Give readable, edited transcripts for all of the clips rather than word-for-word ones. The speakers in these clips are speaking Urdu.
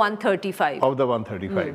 135।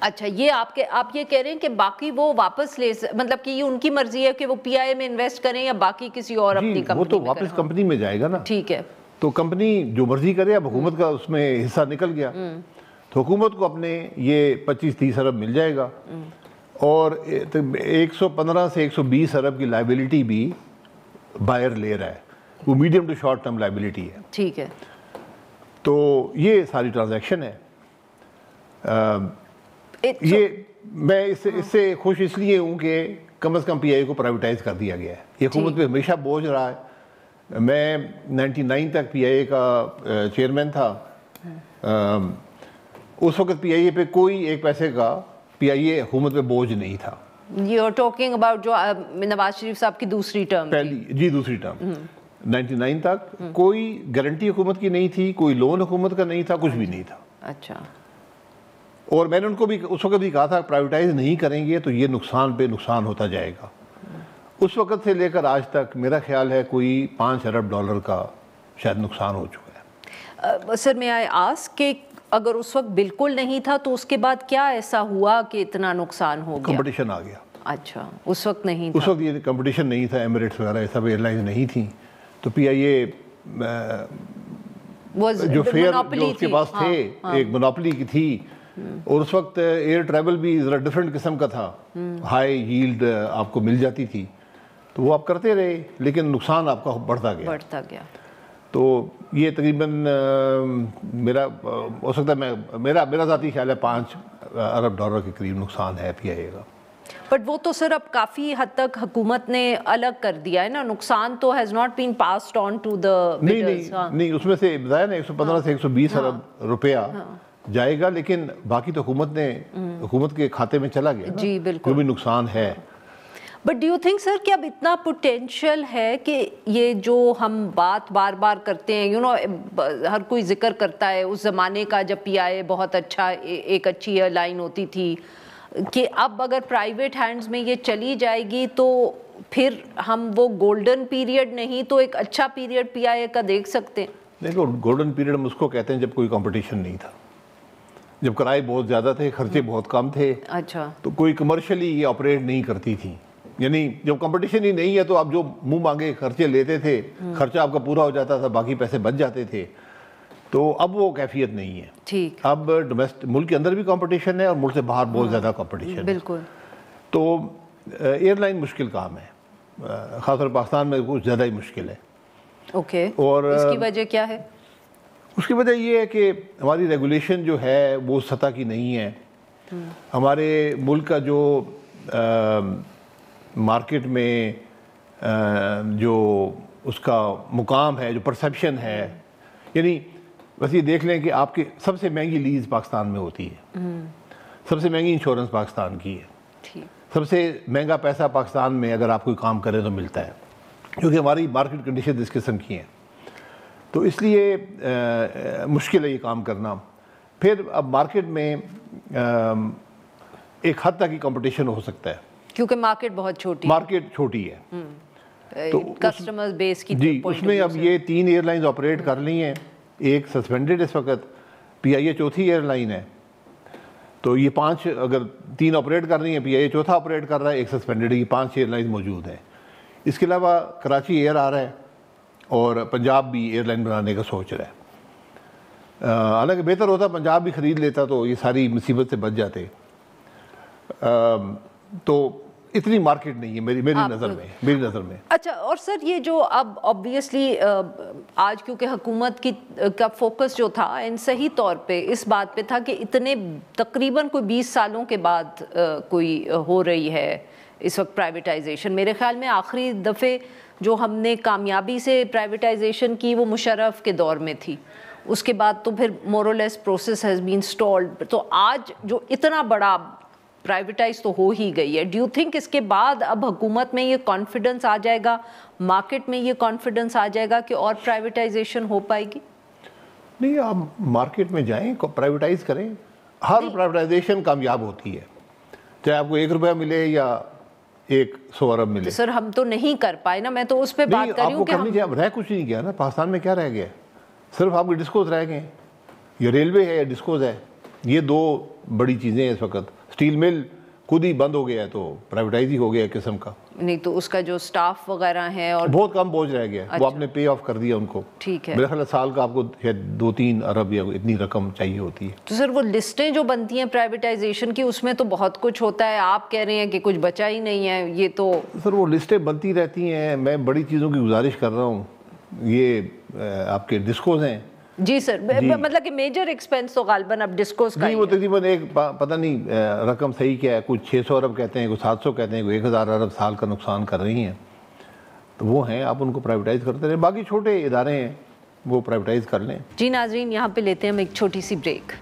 اچھا یہ آپ یہ کہہ رہے ہیں کہ باقی وہ واپس مطلب کہ یہ ان کی مرضی ہے کہ وہ پی آئی اے میں انویسٹ کریں یا باقی کسی اور اپنی کمپنی میں؟ وہ تو واپس کمپنی میں جائے گا نا. ٹھیک ہے. تو کمپنی جو مرضی کرے. اب حکومت کا اس میں حصہ نکل گیا تو حکومت کو اپنے یہ 25-30 ارب مل جائے گا اور 115 سے 120 ارب کی لائبلٹی بھی بائر لے رہا ہے. وہ medium to short term liability ہے. ٹھیک ہے. تو یہ ساری ٹرانزیکشن ہے. یہ میں اس سے خوش اس لیے ہوں کہ کم از کم پی آئی اے کو پرائیویٹائز کر دیا گیا ہے. یہ حکومت پہ ہمیشہ بوجھ رہا ہے. میں 99 تک پی آئی اے کا چیئرمین تھا. اس وقت پی آئی اے پہ کوئی ایک پیسے کا پی آئی اے حکومت پہ بوجھ نہیں تھا. You are talking about جو نواز شریف صاحب کی دوسری ٹرم جی دوسری ٹرم 99 تک کوئی گارنٹی حکومت کی نہیں تھی, کوئی لون حکومت کا نہیں تھا, کچھ بھی نہیں تھا. اچھا. اور میں نے ان کو بھی اس وقت بھی کہا تھا پرائیویٹائز نہیں کریں گے تو یہ نقصان پہ نقصان ہوتا جائے گا. اس وقت سے لے کر آج تک میرا خیال ہے کوئی $5 ارب کا شاید نقصان ہو چکا ہے. سر میں آسک کہ اگر اس وقت بالکل نہیں تھا تو اس کے بعد کیا ایسا ہوا کہ اتنا نقصان ہو گیا؟ کمپٹیشن آ گیا. اچھا اس وقت نہیں تھا. اس وقت یہ کمپٹیشن نہیں تھا, ایمریٹس وغیرہ یہ سب ایئر لائنز نہیں تھیں تو پی آئی اے جو فیئر جو اس کے پاس تھے ایک مونوپلی کی تھی. اور اس وقت ایئر ٹریول بھی ذرا ڈفرینٹ قسم کا تھا, ہائی ییلڈ آپ کو مل جاتی تھی تو وہ آپ کرتے رہے لیکن نقصان آپ کا بڑھتا گیا. تو یہ تقریباً میرا ہو سکتا ہے میرا ذاتی خیال ہے $5 ارب کے قریب نقصان ہے پی آئی اے کا. بٹ وہ تو سر اب کافی حد تک حکومت نے الگ کر دیا ہے نا, نقصان تو has not been passed on to the bidders. نہیں اس میں سے بتایا نا 115 سے 120 ارب روپیہ جائے گا لیکن باقی تو حکومت کے کھاتے میں چلا گیا. جی بالکل. جو بھی نقصان ہے. بٹ ڈو یو تھنک سر کہ اب اتنا پوٹینشیل ہے کہ یہ جو ہم بات بار بار کرتے ہیں ہر کوئی ذکر کرتا ہے اس زمانے کا جب پی آئی اے بہت اچھا ایک اچھی ایئر لائن ہوتی تھی, کہ اب اگر پرائیویٹ ہینڈز میں یہ چلی جائے گی تو پھر ہم وہ گولڈن پیریڈ نہیں تو ایک اچھا پیریڈ پی آئی اے کا دیکھ سکتے ہیں؟ دیکھو گولڈن پیریڈ ہم اس کو کہتے ہیں جب کوئی کمپٹیشن نہیں تھا, جب کرائے بہت زیادہ تھے, خرچے بہت کم تھے. اچھا. تو کوئی کمرشلی یہ آپریٹ نہیں کرتی تھی. یعنی جب کمپٹیشن ہی نہیں ہے تو آپ جو منہ مانگے خرچے لیتے تھے, خرچہ آپ کا پورا ہو جاتا تھا, باقی پیسے بچ جاتے تھے. تو اب وہ کیفیت نہیں ہے. ٹھیک. اب ملک کے اندر بھی کمپٹیشن ہے اور ملک سے باہر بہت زیادہ کمپٹیشن ہے. بالکل. تو ایئر لائن مشکل کام ہے, خاص طور پاکستان میں کچھ زیادہ ہی مشکل ہے. اوکے. اور اس کی وجہ کیا ہے؟ اس کی وجہ یہ ہے کہ ہماری ریگولیشن جو ہے وہ سطح کی نہیں ہے. ہمارے ملک کا جو مارکیٹ میں جو اس کا مقام ہے, جو پرسیپشن ہے, یعنی بس یہ دیکھ لیں کہ آپ کی سب سے مہنگی لیز پاکستان میں ہوتی ہے, سب سے مہنگی انشورنس پاکستان کی ہے, سب سے مہنگا پیسہ پاکستان میں اگر آپ کوئی کام کریں تو ملتا ہے, کیونکہ ہماری مارکیٹ کنڈیشن اس قسم کی ہیں. تو اس لیے مشکل ہے یہ کام کرنا. پھر اب مارکیٹ میں ایک حد تک ہی کمپٹیشن ہو سکتا ہے کیونکہ مارکیٹ چھوٹی ہے. تو کسٹمر بیس کی جی اس میں اب یہ 3 ایئر لائنز آپریٹ کر لی ہیں, ایک سسپینڈڈ اس وقت, پی آئی اے چوتھی ایئر لائن ہے. تو یہ 5 اگر 3 آپریٹ کر رہی ہیں, پی آئی اے چوتھا آپریٹ کر رہا ہے, ایک سسپینڈڈ, یہ 5 ایئر لائنز موجود ہیں. اس کے علاوہ کراچی ایئر آ رہا ہے اور پنجاب بھی ایئر لائن بنانے کا سوچ رہا ہے. حالانکہ بہتر ہوتا پنجاب بھی خرید لیتا تو یہ ساری مصیبت سے بچ جاتے. تو اتنی مارکیٹ نہیں ہے میری نظر میں. اچھا. اور سر یہ جو اب آبویسلی آج کیونکہ حکومت کا فوکس جو تھا صحیح طور پہ اس بات پہ تھا کہ اتنے تقریباً کوئی 20 سالوں کے بعد کوئی ہو رہی ہے اس وقت پرائیویٹائزیشن. میرے خیال میں آخری دفعے جو ہم نے کامیابی سے پرائیویٹائزیشن کی وہ مشرف کے دور میں تھی, اس کے بعد تو پھر مور اور لیس پروسیس ہیز بین سٹالڈ. تو آج جو اتنا بڑا پرائیویٹائز تو ہو ہی گئی ہے, ڈو یو تھنک اس کے بعد اب حکومت میں یہ کانفیڈنس آ جائے گا, مارکیٹ میں یہ کانفیڈنس آ جائے گا کہ اور پرائیویٹائزیشن ہو پائے گی؟ نہیں, آپ مارکیٹ میں جائیں, پرائیویٹائز کریں. ہر پرائیویٹائزیشن کامیاب ہوتی ہے, چاہے آپ کو $1 ملے یا 100 ارب ملے. سر ہم تو نہیں کر پائے نا, میں تو اس پہ بات کر رہی ہوں کہ رہ کچھ نہیں گیا نا. پاکستان میں کیا رہ گیا؟ صرف آپ کے ڈسکوز رہ گئے, یا ریلوے ہے یا ڈسکوز ہے. یہ دو بڑی چیزیں ہیں اس وقت. اسٹیل مل خود ہی بند ہو گیا ہے تو پرائیویٹائز ہی ہو گیا ایک قسم کا. نہیں تو اس کا جو سٹاف وغیرہ ہے اور بہت کم بوجھ رہ گیا, وہ آپ نے پے آف کر دیا ان کو. ٹھیک ہے, میرا خیال ہے سال کا آپ کو 2-3 ارب یا اتنی رقم چاہیے ہوتی ہے. تو سر وہ لسٹیں جو بنتی ہیں پرائیویٹائزیشن کی, اس میں تو بہت کچھ ہوتا ہے, آپ کہہ رہے ہیں کہ کچھ بچا ہی نہیں ہے. یہ تو سر وہ لسٹیں بنتی رہتی ہیں. میں بڑی چیزوں کی گزارش کر رہا ہوں. یہ آپ کے ڈسکوز ہیں. جی سر, مطلب کہ میجر ایکسپینس تو غالباً اب ڈسکوز کا جی, وہ تقریباً ایک پتہ نہیں رقم صحیح کیا ہے, کچھ 600 ارب کہتے ہیں, کچھ 700 کہتے ہیں, کوئی 1000 ارب سال کا نقصان کر رہی ہیں. تو وہ ہیں, آپ ان کو پرائیویٹائز کرتے رہیں. باقی چھوٹے ادارے ہیں وہ پرائیویٹائز کر لیں. جی ناظرین, یہاں پہ لیتے ہیں ہم ایک چھوٹی سی بریک.